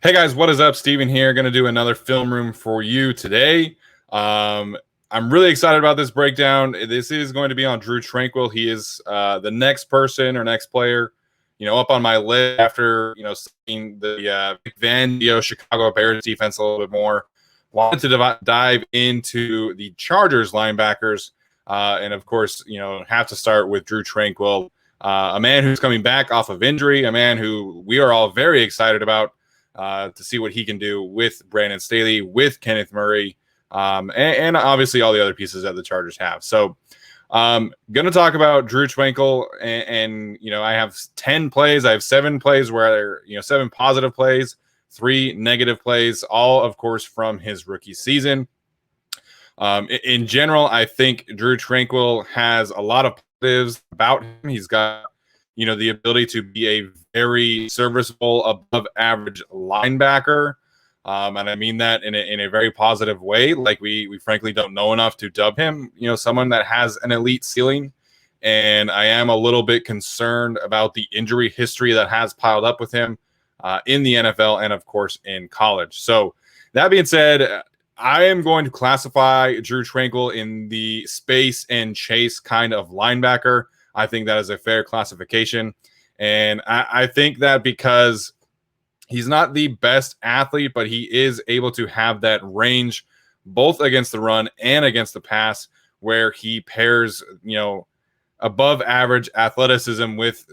Hey guys, what is up? Steven here. Going to do another film room for you today. I'm really excited about this breakdown. This is going to be on Drue Tranquill. He is the next person or next player, up on my list after seeing the Vic Fangio Chicago Bears defense a little bit more. Wanted to dive into the Chargers linebackers, and of course, have to start with Drue Tranquill, a man who's coming back off of injury, a man who we are all very excited about. To see what he can do with Brandon Staley, with Kenneth Murray, and obviously all the other pieces that the Chargers have. So going to talk about Drue Tranquill, and I have 10 plays. I have 7 plays where, 7 positive plays, 3 negative plays, all, of course, from his rookie season. In general, I think Drue Tranquill has a lot of positives about him. He's got the ability to be a very serviceable, above average linebacker. And I mean that in a very positive way. Like we frankly don't know enough to dub him, someone that has an elite ceiling. And I am a little bit concerned about the injury history that has piled up with him in the NFL and, of course, in college. So that being said, I am going to classify Drue Tranquill in the space and chase kind of linebacker. I think that is a fair classification. And I think that because he's not the best athlete, but he is able to have that range both against the run and against the pass, where he pairs, above average athleticism with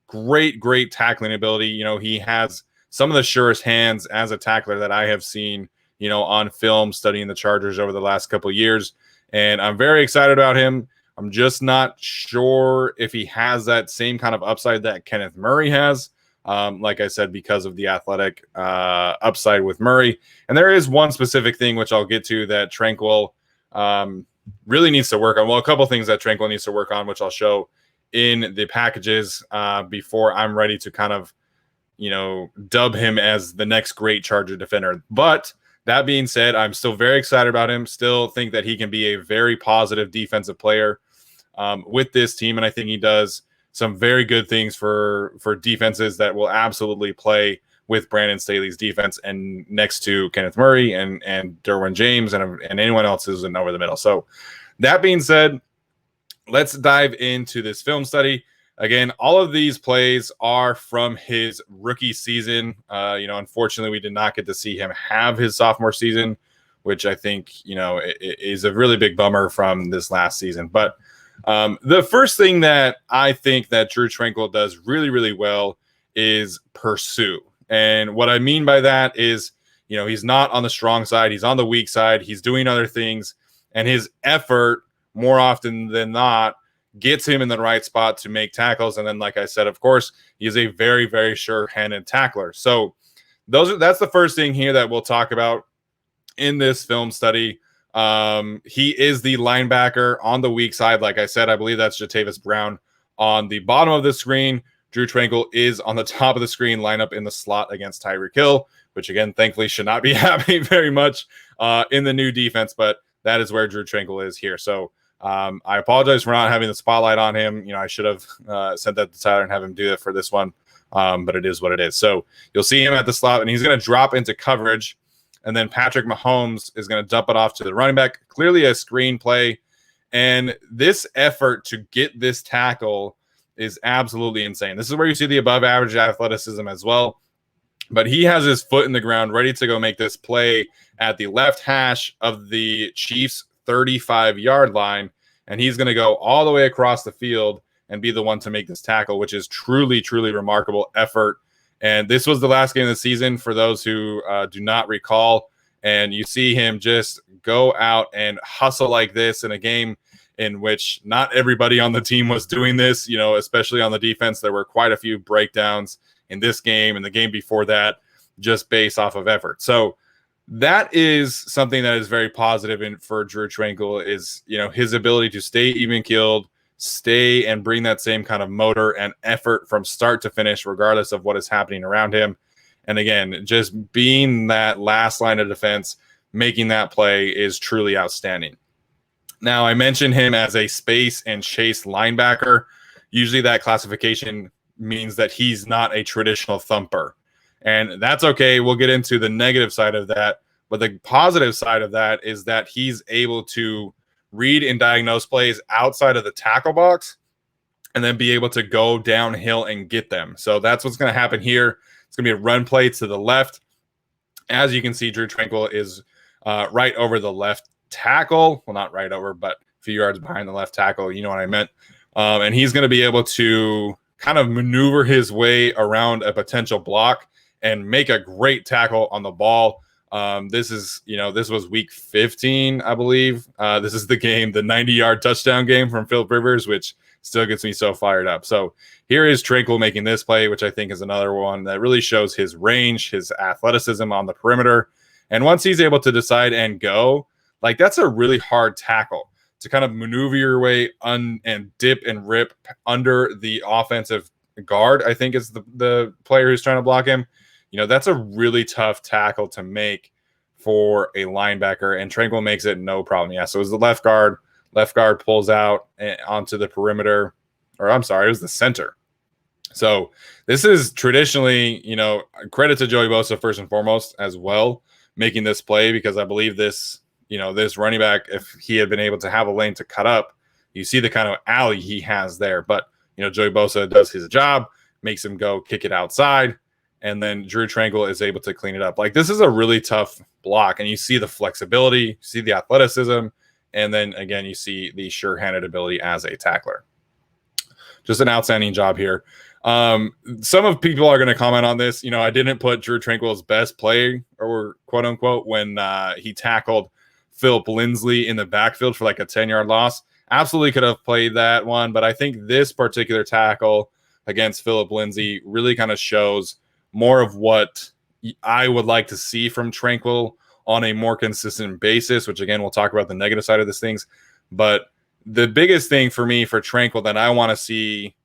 great tackling ability. He has some of the surest hands as a tackler that I have seen, on film studying the Chargers over the last couple of years. And I'm very excited about him. I'm just not sure if he has that same kind of upside that Kenneth Murray has. Like I said, because of the athletic upside with Murray. And there is one specific thing, which I'll get to, that Tranquill really needs to work on. Well, a couple things that Tranquill needs to work on, which I'll show in the packages before I'm ready to kind of, dub him as the next great Charger defender. But that being said, I'm still very excited about him. Still think that he can be a very positive defensive player with this team. And I think he does some very good things for defenses that will absolutely play with Brandon Staley's defense and next to Kenneth Murray and Derwin James and anyone else who's in over the middle. So that being said, let's dive into this film study. Again, all of these plays are from his rookie season. Unfortunately, we did not get to see him have his sophomore season, which I think, is a really big bummer from this last season. But the first thing that I think that Drue Tranquill does really, really well is pursue. And what I mean by that is, he's not on the strong side. He's on the weak side. He's doing other things. And his effort, more often than not, gets him in the right spot to make tackles. And then, like I said, of course, he is a very, very sure-handed tackler. So that's the first thing here that we'll talk about in this film study. He is the linebacker on the weak side. Like I said, I believe that's Jatavis Brown on the bottom of the screen. Drue Tranquill is on the top of the screen, line up in the slot against Tyreek Hill, which, again, thankfully should not be happening very much in the new defense, but that is where Drue Tranquill is here. So I apologize for not having the spotlight on him. I should have sent that to Tyler and have him do it for this one, but it is what it is. So you'll see him at the slot, and he's going to drop into coverage, and then Patrick Mahomes is going to dump it off to the running back. Clearly a screen play, and this effort to get this tackle is absolutely insane. This is where you see the above-average athleticism as well, but he has his foot in the ground ready to go make this play at the left hash of the Chiefs' 35-yard line, and he's going to go all the way across the field and be the one to make this tackle, which is truly remarkable effort. And this was the last game of the season for those who do not recall. And you see him just go out and hustle like this in a game in which not everybody on the team was doing this, especially on the defense. There were quite a few breakdowns in this game and the game before that, just based off of effort. So that is something that is very positive for Drue Tranquill is, his ability to stay even-keeled, stay and bring that same kind of motor and effort from start to finish, regardless of what is happening around him. And again, just being that last line of defense, making that play is truly outstanding. Now, I mentioned him as a space and chase linebacker. Usually that classification means that he's not a traditional thumper. And that's okay. We'll get into the negative side of that. But the positive side of that is that he's able to read and diagnose plays outside of the tackle box and then be able to go downhill and get them. So that's what's going to happen here. It's going to be a run play to the left. As you can see, Drue Tranquill is right over the left tackle. Well, not right over, but a few yards behind the left tackle. You know what I meant. And he's going to be able to kind of maneuver his way around a potential block and make a great tackle on the ball. This was week 15, I believe. This is the game, the 90-yard touchdown game from Philip Rivers, which still gets me so fired up. So here is Tranquill making this play, which I think is another one that really shows his range, his athleticism on the perimeter. And once he's able to decide and go, like, that's a really hard tackle to kind of maneuver your way and dip and rip under the offensive guard, I think is the player who's trying to block him. You know, that's a really tough tackle to make for a linebacker, and Tranquill makes it no problem. Yeah, so it was the left guard. Left guard pulls out onto the perimeter, or I'm sorry, it was the center. So this is traditionally, you know, credit to Joey Bosa first and foremost as well, making this play, because I believe this, you know, this running back, if he had been able to have a lane to cut up, you see the kind of alley he has there. But, you know, Joey Bosa does his job, makes him go kick it outside, and then Drue Tranquill is able to clean it up. Like, this is a really tough block, and you see the flexibility, you see the athleticism, and then, again, you see the sure-handed ability as a tackler. Just an outstanding job here. Some of people are going to comment on this. You know, I didn't put Drue Tranquill's best play, or quote-unquote, when he tackled Philip Lindsay in the backfield for like a 10-yard loss. Absolutely could have played that one, but I think this particular tackle against Philip Lindsay really kind of shows more of what I would like to see from Tranquill on a more consistent basis, which, again, we'll talk about the negative side of these things. But the biggest thing for me for Tranquill that I want to see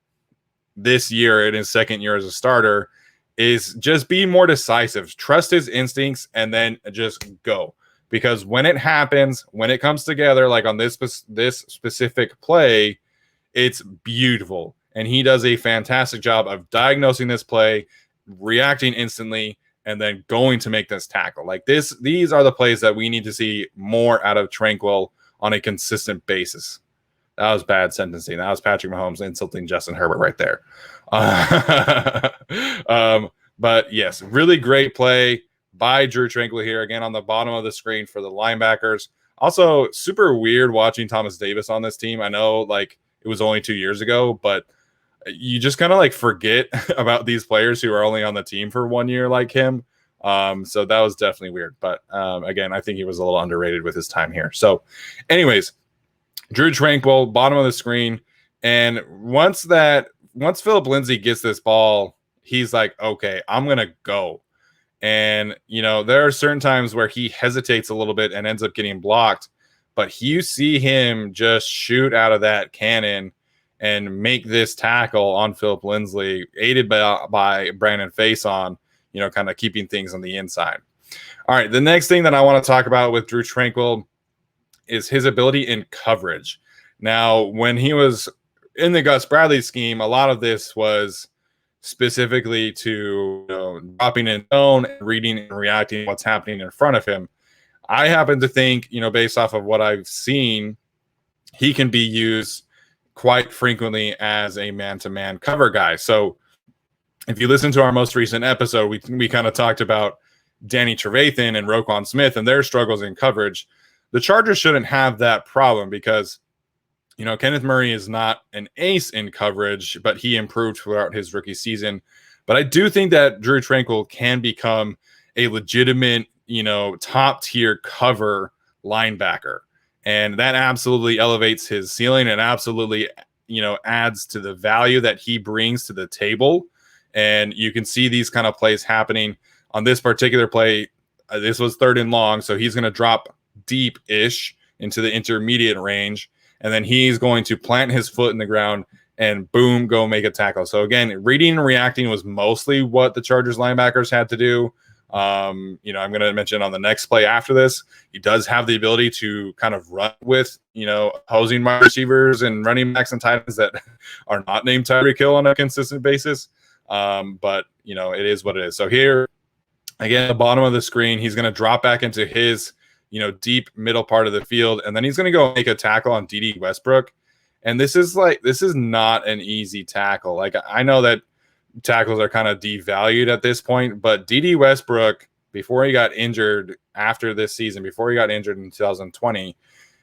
this year in his second year as a starter is just be more decisive, trust his instincts, and then just go. Because when it happens, when it comes together, like on this specific play, it's beautiful. And he does a fantastic job of diagnosing this play, reacting instantly, and then going to make this tackle. Like these are the plays that we need to see more out of Tranquill on a consistent basis. That was bad sentencing. That was Patrick Mahomes insulting Justin Herbert right there. But yes, really great play by Drue Tranquill here. Again, on the bottom of the screen for the linebackers. Also, super weird watching Thomas Davis on this team. I know, like, it was only 2 years ago, but you just kind of like forget about these players who are only on the team for 1 year like him. So that was definitely weird. But again, I think he was a little underrated with his time here. So anyways, Drue Tranquill, bottom of the screen. And once Philip Lindsay gets this ball, he's like, okay, I'm going to go. And, you know, there are certain times where he hesitates a little bit and ends up getting blocked. But you see him just shoot out of that cannon and make this tackle on Philip Lindsay, aided by Brandon Faison, you know, kind of keeping things on the inside. All right, the next thing that I want to talk about with Drue Tranquill is his ability in coverage. Now, when he was in the Gus Bradley scheme, a lot of this was specifically to, you know, dropping in zone and reading and reacting to what's happening in front of him. I happen to think, you know, based off of what I've seen, he can be used quite frequently as a man-to-man cover guy. So if you listen to our most recent episode, we kind of talked about Danny Trevathan and Roquan Smith and their struggles in coverage. The Chargers shouldn't have that problem because, you know, Kenneth Murray is not an ace in coverage, but he improved throughout his rookie season. But I do think that Drue Tranquill can become a legitimate, you know, top-tier cover linebacker. And that absolutely elevates his ceiling and absolutely, you know, adds to the value that he brings to the table. And you can see these kind of plays happening on this particular play. This was 3rd and long, so he's going to drop deep-ish into the intermediate range. And then he's going to plant his foot in the ground and boom, go make a tackle. So again, reading and reacting was mostly what the Chargers linebackers had to do. You know, I'm going to mention on the next play after this, he does have the ability to kind of run with, you know, opposing wide receivers and running backs and tight ends that are not named Tyreek Hill on a consistent basis. But it is what it is. So here, again, the bottom of the screen, he's going to drop back into his, deep middle part of the field, and then he's going to go make a tackle on D.D. Westbrook. And this is not an easy tackle. Like, I know that tackles are kind of devalued at this point, but D.D. Westbrook, before he got injured after this season, before he got injured in 2020,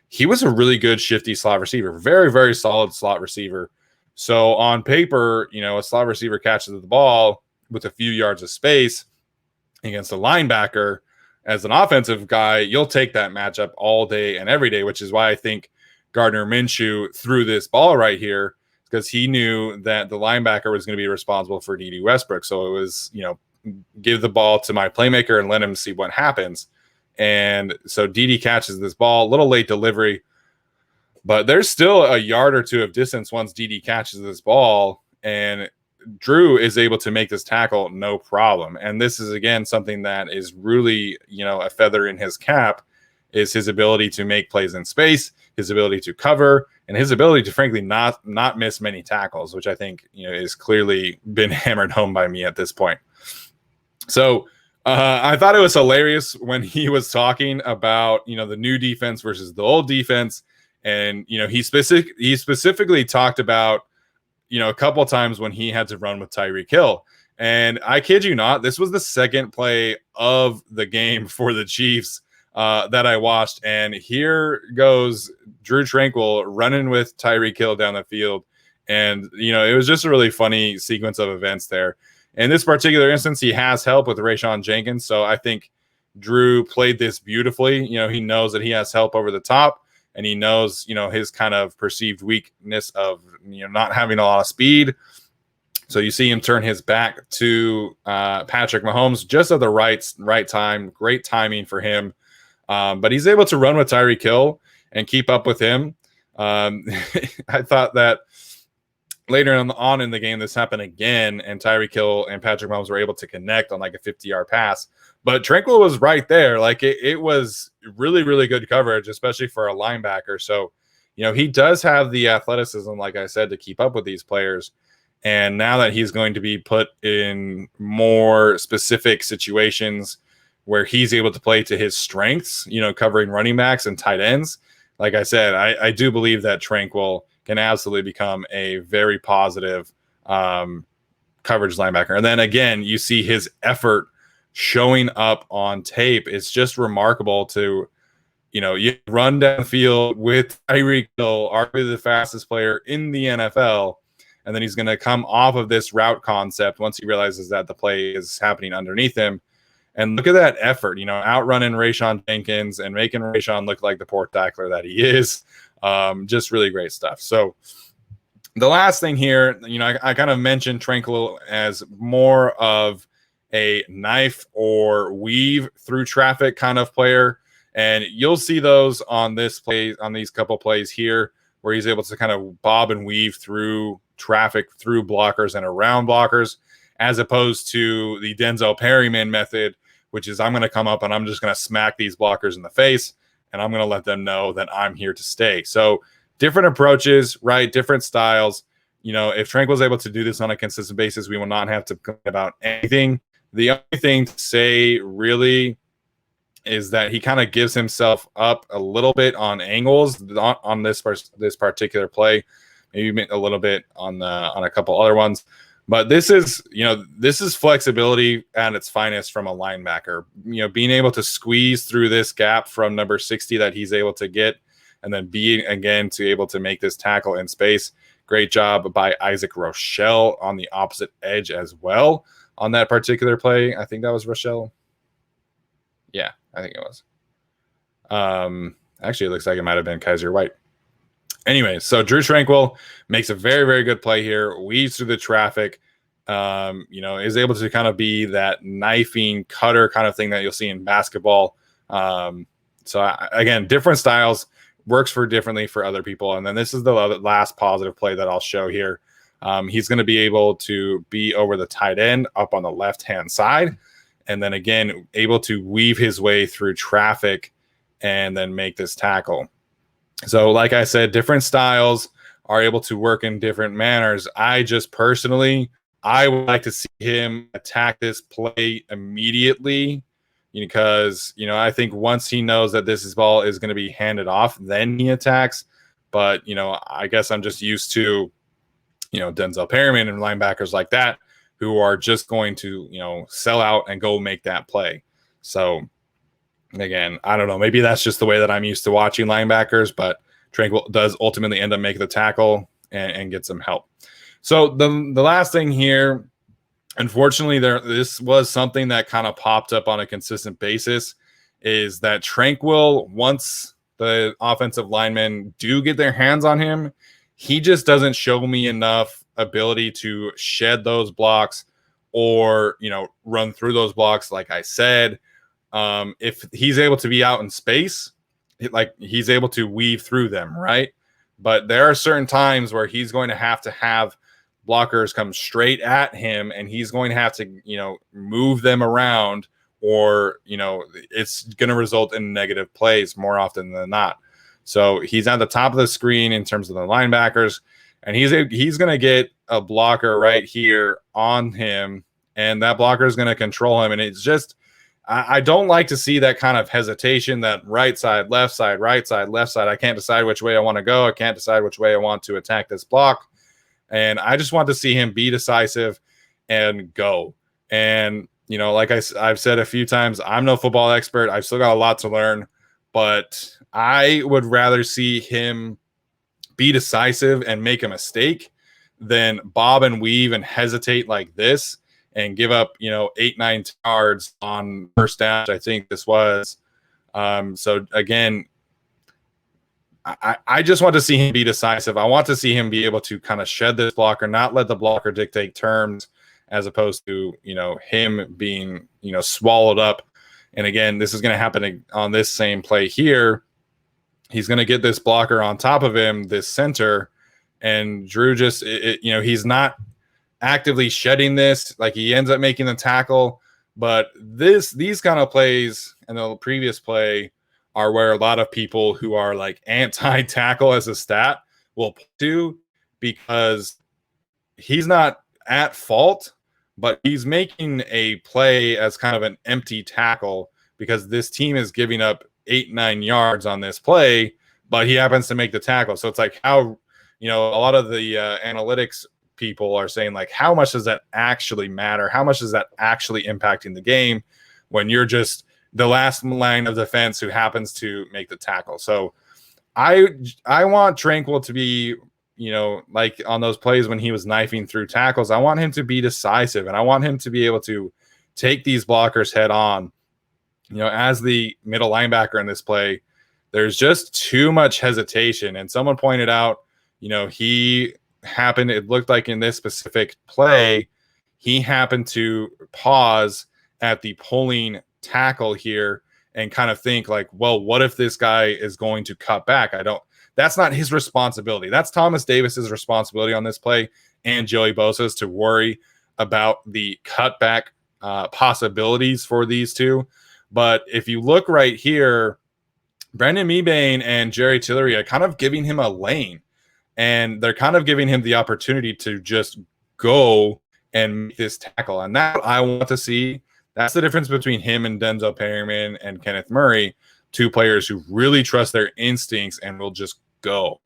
he was a really good shifty slot receiver, very, very solid slot receiver. So on paper, a slot receiver catches the ball with a few yards of space against a linebacker. As an offensive guy, you'll take that matchup all day and every day, which is why I think Gardner Minshew threw this ball right here, because he knew that the linebacker was going to be responsible for D.D. Westbrook. So it was, give the ball to my playmaker and let him see what happens. And so D.D. catches this ball, a little late delivery, but there's still a yard or two of distance once D.D. catches this ball, and Drue is able to make this tackle no problem. And this is, again, something that is really, a feather in his cap, is his ability to make plays in space, his ability to cover, and his ability to, frankly, not miss many tackles, which I think, is clearly been hammered home by me at this point. So I thought it was hilarious when he was talking about, the new defense versus the old defense. And, he specifically talked about, a couple of times when he had to run with Tyreek Hill. And I kid you not, this was the second play of the game for the Chiefs that I watched. And here goes Drue Tranquill running with Tyreek Hill down the field. And, it was just a really funny sequence of events there. In this particular instance, he has help with Rayshawn Jenkins. So I think Drue played this beautifully. He knows that he has help over the top, and he knows, his kind of perceived weakness of, not having a lot of speed. So you see him turn his back to Patrick Mahomes just at the right time. Great timing for him. But he's able to run with Tyreek Hill and keep up with him. I thought that later on in the game, this happened again, and Tyreek Hill and Patrick Mahomes were able to connect on like a 50-yard pass. But Tranquill was right there. Like, it was really, really good coverage, especially for a linebacker. So, he does have the athleticism, like I said, to keep up with these players. And now that he's going to be put in more specific situations where he's able to play to his strengths, covering running backs and tight ends, like I said, I do believe that Tranquill can absolutely become a very positive coverage linebacker. And then again, you see his effort showing up on tape. It's just remarkable to, you run down the field with Tyreek Hill, arguably the fastest player in the NFL, and then he's going to come off of this route concept once he realizes that the play is happening underneath him. And look at that effort, outrunning Rayshawn Jenkins and making Rayshawn look like the poor tackler that he is. Just really great stuff. So the last thing here, I kind of mentioned Tranquill as more of a knife or weave through traffic kind of player. And you'll see those on this play, on these couple plays here, where he's able to kind of bob and weave through traffic, through blockers and around blockers, as opposed to the Denzel Perryman method, which is I'm going to come up and I'm just going to smack these blockers in the face, and I'm going to let them know that I'm here to stay. So different approaches, right? Different styles. If Tranquill's able to do this on a consistent basis, we will not have to complain about anything. The only thing to say really is that he kind of gives himself up a little bit on angles on this particular play, maybe a little bit on a couple other ones. But this is flexibility at its finest from a linebacker. Being able to squeeze through this gap from number 60 that he's able to get, and then being again to able to make this tackle in space. Great job by Isaac Rochelle on the opposite edge as well on that particular play. I think that was Rochelle. Yeah, I think it was. Actually, it looks like it might have been Kaiser White. Anyway, so Drue Tranquill makes a very, very good play here, weaves through the traffic, is able to kind of be that knifing cutter kind of thing that you'll see in basketball. Again, different styles, works differently for other people. And then this is the last positive play that I'll show here. He's going to be able to be over the tight end up on the left-hand side, and then again, able to weave his way through traffic and then make this tackle. So like I said, different styles are able to work in different manners. I just personally I would like to see him attack this play immediately because, I think once he knows that this ball is going to be handed off, then he attacks. But, I guess I'm just used to, Denzel Perryman and linebackers like that who are just going to, sell out and go make that play. So, again, I don't know. Maybe that's just the way that I'm used to watching linebackers, but Tranquill does ultimately end up making the tackle and get some help. So the last thing here, unfortunately, this was something that kind of popped up on a consistent basis, is that Tranquill, once the offensive linemen do get their hands on him, he just doesn't show me enough ability to shed those blocks or, run through those blocks. Like I said, if he's able to be out in space, he's able to weave through them, right? But there are certain times where he's going to have blockers come straight at him, and he's going to have to, move them around, or, it's going to result in negative plays more often than not. So he's at the top of the screen in terms of the linebackers, and he's going to get a blocker right here on him, and that blocker is going to control him. And it's just, I don't like to see that kind of hesitation, that right side, left side, right side, left side. I can't decide which way I want to go. I can't decide which way I want to attack this block. And I just want to see him be decisive and go. And, like I've said a few times, I'm no football expert. I've still got a lot to learn, but I would rather see him be decisive and make a mistake than bob and weave and hesitate like this and give up, 8-9 yards on first down. I think this was. So again, I just want to see him be decisive. I want to see him be able to kind of shed this blocker, not let the blocker dictate terms, as opposed to, him being, swallowed up. And again, this is going to happen on this same play here. He's going to get this blocker on top of him, this center, and Drue just, he's not actively shedding this. Like, he ends up making the tackle. But these kind of plays and the previous play are where a lot of people who are like anti-tackle as a stat will do, because he's not at fault, but he's making a play as kind of an empty tackle because this team is giving up 8-9 yards on this play, but he happens to make the tackle. So it's like, how, a lot of the analytics people are saying, like, how much does that actually matter? How much is that actually impacting the game when you're just the last line of defense who happens to make the tackle? So I want Tranquill to be, like on those plays when he was knifing through tackles, I want him to be decisive, and I want him to be able to take these blockers head on. As the middle linebacker in this play, there's just too much hesitation. And someone pointed out, it looked like in this specific play, he happened to pause at the pulling tackle here and kind of think like, well, what if this guy is going to cut back? That's not his responsibility. That's Thomas Davis's responsibility on this play, and Joey Bosa's, to worry about the cutback possibilities for these two. But if you look right here, Brandon Mebane and Jerry Tillery are kind of giving him a lane, and they're kind of giving him the opportunity to just go and make this tackle. And that I want to see. That's the difference between him and Denzel Perryman and Kenneth Murray, two players who really trust their instincts and will just go.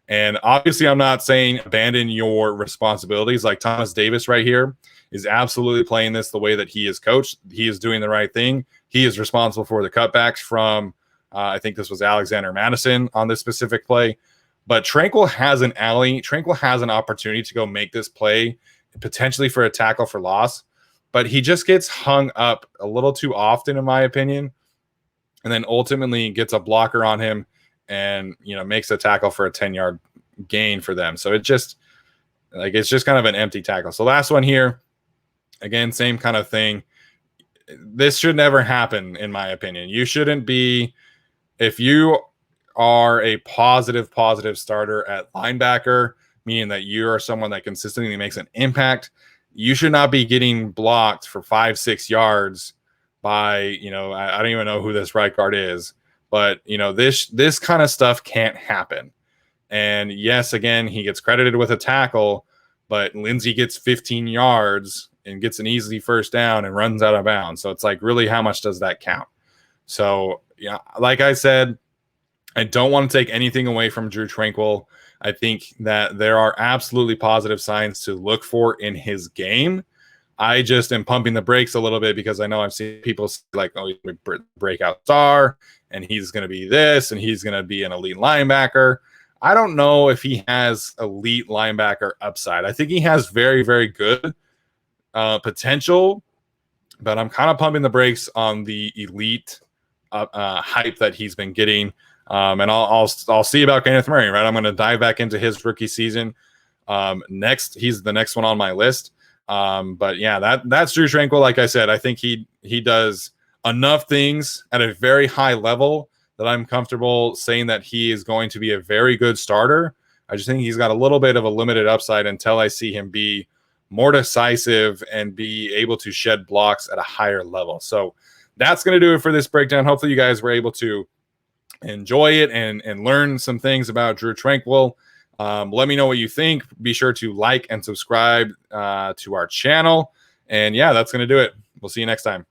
And obviously, I'm not saying abandon your responsibilities. Like Thomas Davis right here is absolutely playing this the way that he is coached. He is doing the right thing. He is responsible for the cutbacks from, I think this was Alexander Madison on this specific play. But Tranquill has an alley. Tranquill has an opportunity to go make this play, potentially for a tackle for loss. But he just gets hung up a little too often, in my opinion, and then ultimately gets a blocker on him and, makes a tackle for a 10-yard gain for them. So it's just kind of an empty tackle. So last one here, again, same kind of thing. This should never happen, in my opinion. You shouldn't be, if you are a positive starter at linebacker, meaning that you are someone that consistently makes an impact, you should not be getting blocked for 5-6 yards by, I don't even know who this right guard is, but this kind of stuff can't happen. And yes, again, he gets credited with a tackle, but Lindsey gets 15 yards and gets an easy first down and runs out of bounds. So it's like, really, how much does that count? So, yeah, like I said, I don't want to take anything away from Drue Tranquill. I think that there are absolutely positive signs to look for in his game. I just am pumping the brakes a little bit because I know I've seen people say like, oh, he's a breakout star and he's going to be this and he's going to be an elite linebacker. I don't know if he has elite linebacker upside. I think he has very, very good potential, but I'm kind of pumping the brakes on the elite hype that he's been getting. And I'll see about Kenneth Murray, right? I'm going to dive back into his rookie season next. He's the next one on my list. But yeah, that's Drue Tranquill. Like I said, I think he does enough things at a very high level that I'm comfortable saying that he is going to be a very good starter. I just think he's got a little bit of a limited upside until I see him be more decisive and be able to shed blocks at a higher level. So that's going to do it for this breakdown. Hopefully you guys were able to enjoy it and learn some things about Drue Tranquill. Let me know what you think. Be sure to like and subscribe to our channel. And yeah, that's going to do it. We'll see you next time.